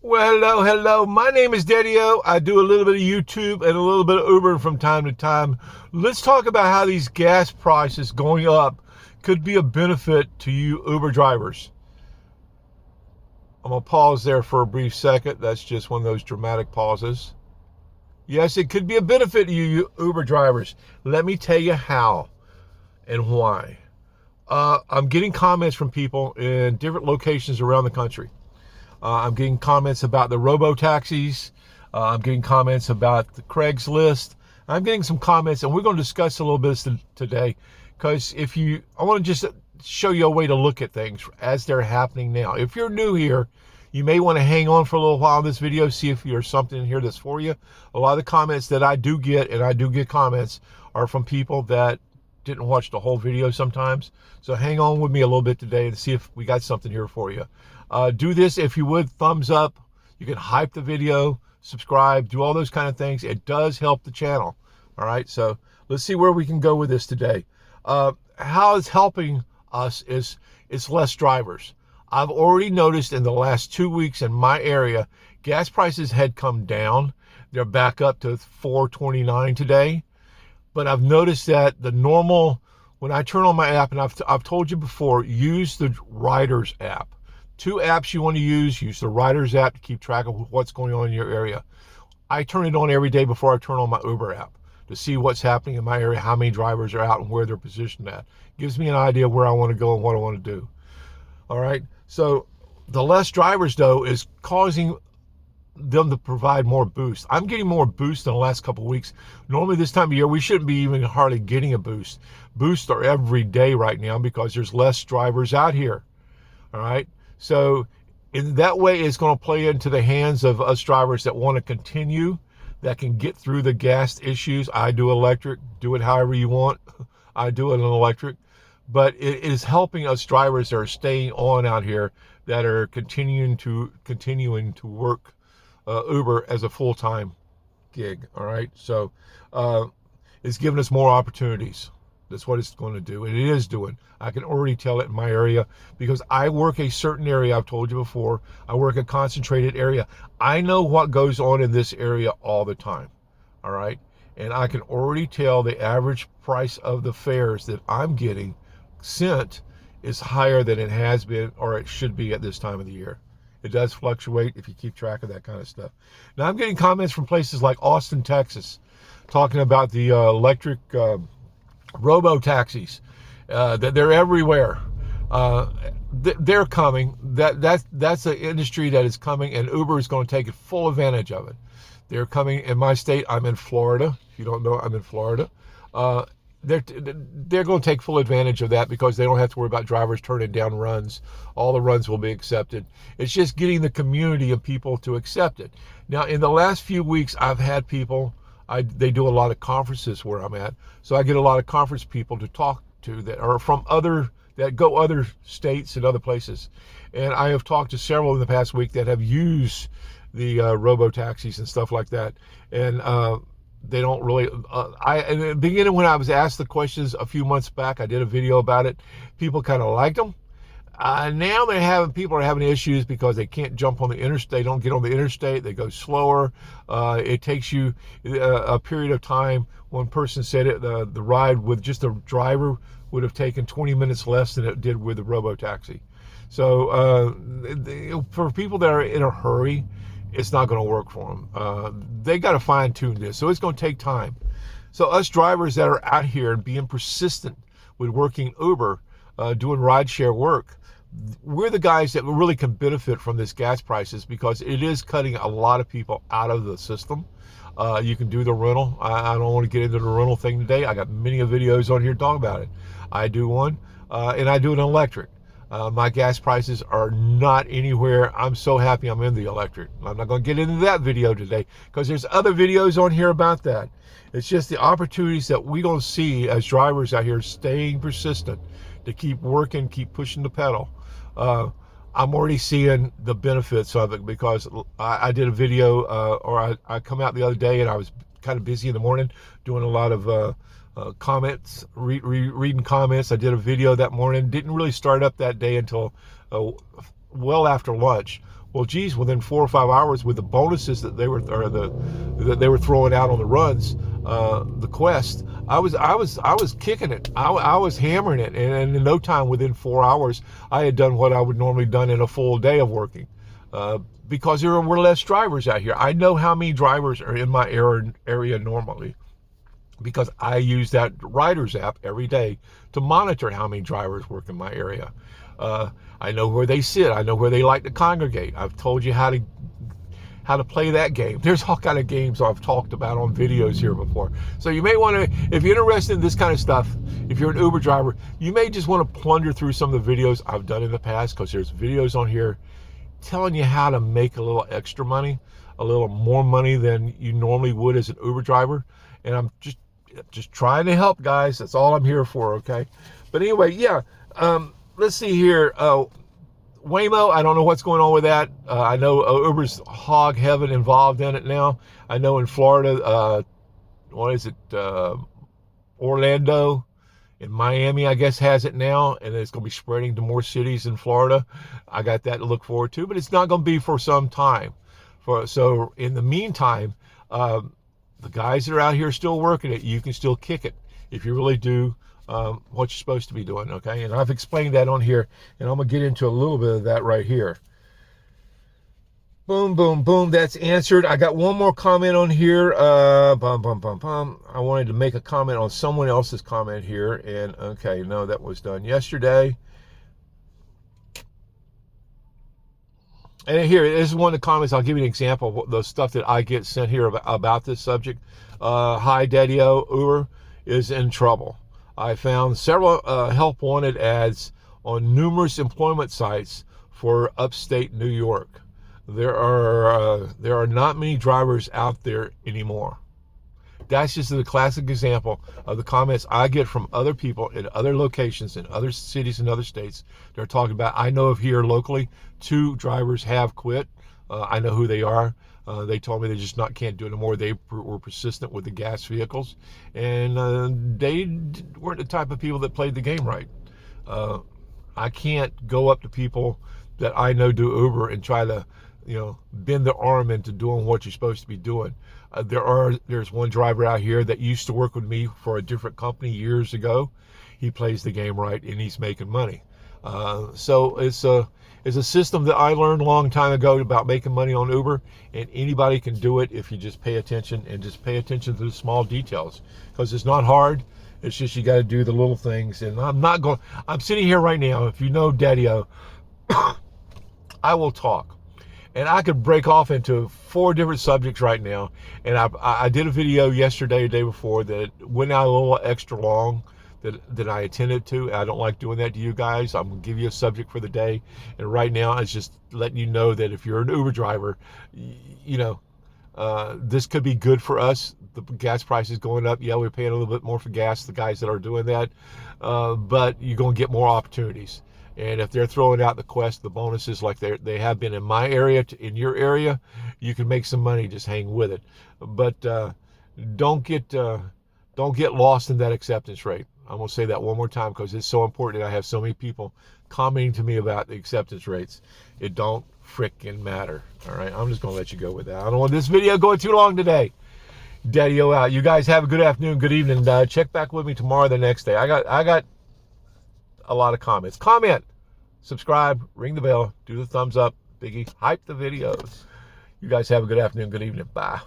Well, hello. My name is Daddy-O. I do a little bit of YouTube and a little bit of Ubering from time to time. Let's talk about how these gas prices going up could be a benefit to you Uber drivers. I'm going to pause there for a brief second. That's just one of those dramatic pauses. Yes, it could be a benefit to you Uber drivers. Let me tell you how and why. I'm getting comments from people in different locations around the country. I'm getting comments about the Robo taxis. I'm getting comments about the Craigslist. I'm getting some comments, and we're going to discuss a little bit today, because I want to just show you a way to look at things as they're happening now. If you're new here, you may want to hang on for a little while in this video, see if there's something in here that's for you. A lot of the comments that I do get, and I do get comments, are from people that didn't watch the whole video sometimes. So hang on with me a little bit today and see if we got something here for you. Do this, if you would, thumbs up. You can hype the video, subscribe, do all those kind of things. It does help the channel. All right, so let's see where we can go with this today. How it's helping us is it's less drivers. I've already noticed in the last 2 weeks in my area, gas prices had come down. They're back up to $4.29 today. But I've noticed that the normal, when I turn on my app, and I've told you before, use the Riders app. 2 apps you want to use the Riders app to keep track of what's going on in your area. I turn it on every day before I turn on my Uber app to see what's happening in my area, how many drivers are out and where they're positioned at. Gives me an idea where I want to go and what I want to do. All right, so the less drivers, though, is causing them to provide more boost. I'm getting more boost in the last couple of weeks. Normally this time of year, we shouldn't be even hardly getting a boost. Boosts are every day right now because there's less drivers out here. All right. So in that way, it's going to play into the hands of us drivers that want to continue, that can get through the gas issues. I do electric, do it however you want. I do it in electric, but it is helping us drivers that are staying on out here, that are continuing to work Uber as a full-time gig. All right, so it's giving us more opportunities. That's what it's going to do, and it is doing. I can already tell it in my area because I work a certain area. I've told you before, I work a concentrated area. I know what goes on in this area all the time. All right, and I can already tell the average price of the fares that I'm getting sent is higher than it has been, or it should be at this time of the year. It does fluctuate if you keep track of that kind of stuff. Now, I'm getting comments from places like Austin, Texas, talking about the electric Robo taxis. That they're everywhere. They're coming. That's an industry that is coming, and Uber is going to take full advantage of it. They're coming in my state. I'm in Florida. If you don't know, I'm in Florida. They're going to take full advantage of that because they don't have to worry about drivers turning down runs. All the runs will be accepted. It's just getting the community of people to accept it. Now, in the last few weeks, I've had people, they do a lot of conferences where I'm at, so I get a lot of conference people to talk to that are from that go other states and other places. And I have talked to several in the past week that have used the Robo taxis and stuff like that. And they don't really, in the beginning when I was asked the questions a few months back, I did a video about it. People kind of liked them. Now people are having issues because they can't jump on the interstate. They don't get on the interstate. They go slower. It takes you a period of time. One person said the ride with just a driver would have taken 20 minutes less than it did with the Robo taxi. So for people that are in a hurry, it's not going to work for them. They got to fine tune this. So it's going to take time. So us drivers that are out here and being persistent with working Uber, doing rideshare work, we're the guys that really can benefit from this gas prices because it is cutting a lot of people out of the system. You can do the rental. I don't want to get into the rental thing today. I got many videos on here talking about it. I do one, and I do an electric. My gas prices are not anywhere. I'm so happy I'm in the electric. I'm not going to get into that video today because there's other videos on here about that. It's just the opportunities that we're going to see as drivers out here staying persistent to keep working, keep pushing the pedal. I'm already seeing the benefits of it because I did a video, or I come out the other day and I was kind of busy in the morning doing a lot of comments, reading comments. I did a video that morning. Didn't really start up that day until well after lunch. Well, geez, within 4 or 5 hours with the bonuses that they were throwing out on the runs, the quest, I was kicking it. I was hammering it, and in no time, within 4 hours, I had done what I would normally done in a full day of working. Because there were less drivers out here. I know how many drivers are in my area normally, because I use that Riders app every day to monitor how many drivers work in my area. I know where they sit. I know where they like to congregate. I've told you how to play that game. There's all kind of games I've talked about on videos here before. So you may want to, if you're interested in this kind of stuff, if you're an Uber driver, you may just want to plunder through some of the videos I've done in the past, because there's videos on here telling you how to make a little extra money, a little more money than you normally would as an Uber driver. And I'm just trying to help, guys. That's all I'm here for, okay? But anyway, yeah, let's see here. Waymo, I don't know what's going on with that. I know Uber's hog heaven involved in it now. I know in Florida, what is it, Orlando, in Miami, I guess, has it now, and it's going to be spreading to more cities in Florida. I got that to look forward to, but it's not going to be for some time. So in the meantime, the guys that are out here still working it, you can still kick it if you really do what you're supposed to be doing, okay? And I've explained that on here, and I'm going to get into a little bit of that right here. Boom, boom, boom. That's answered. I got one more comment on here. I wanted to make a comment on someone else's comment here. And, okay, no, that was done yesterday. And here, this is one of the comments. I'll give you an example of the stuff that I get sent here about this subject. Hi, Daddy-O, Uber is in trouble. I found several help wanted ads on numerous employment sites for upstate New York. There are not many drivers out there anymore. That's just a classic example of the comments I get from other people in other locations, in other cities and other states. They're talking about, I know of here locally, 2 drivers have quit. I know who they are. They told me they just can't do it anymore. They were persistent with the gas vehicles, and they weren't the type of people that played the game right. I can't go up to people that I know do Uber and try to, bend their arm into doing what you're supposed to be doing. There's one driver out here that used to work with me for a different company years ago. He plays the game right, and he's making money. So it's a system that I learned a long time ago about making money on Uber, and anybody can do it if you just pay attention, and just pay attention to the small details, because it's not hard. It's just you got to do the little things. And I'm sitting here right now. If you know Daddy-O, I will talk. And I could break off into 4 different subjects right now. And I did a video yesterday, the day before, that went out a little extra long than I intended to. I don't like doing that to you guys. I'm going to give you a subject for the day. And right now, it's just letting you know that if you're an Uber driver, this could be good for us. The gas price is going up. Yeah, we're paying a little bit more for gas, the guys that are doing that. But you're going to get more opportunities. And if they're throwing out the quest, the bonuses like they have been in my area, in your area, you can make some money. Just hang with it. But don't get lost in that acceptance rate. I'm going to say that one more time, because it's so important. I have so many people commenting to me about the acceptance rates. It don't frickin' matter. All right, I'm just going to let you go with that. I don't want this video going too long today. Daddy-O out. You guys have a good afternoon, good evening. Check back with me tomorrow, the next day. I got a lot of comments. Comment, subscribe, ring the bell, do the thumbs up, biggie, hype the videos. You guys have a good afternoon, good evening. Bye.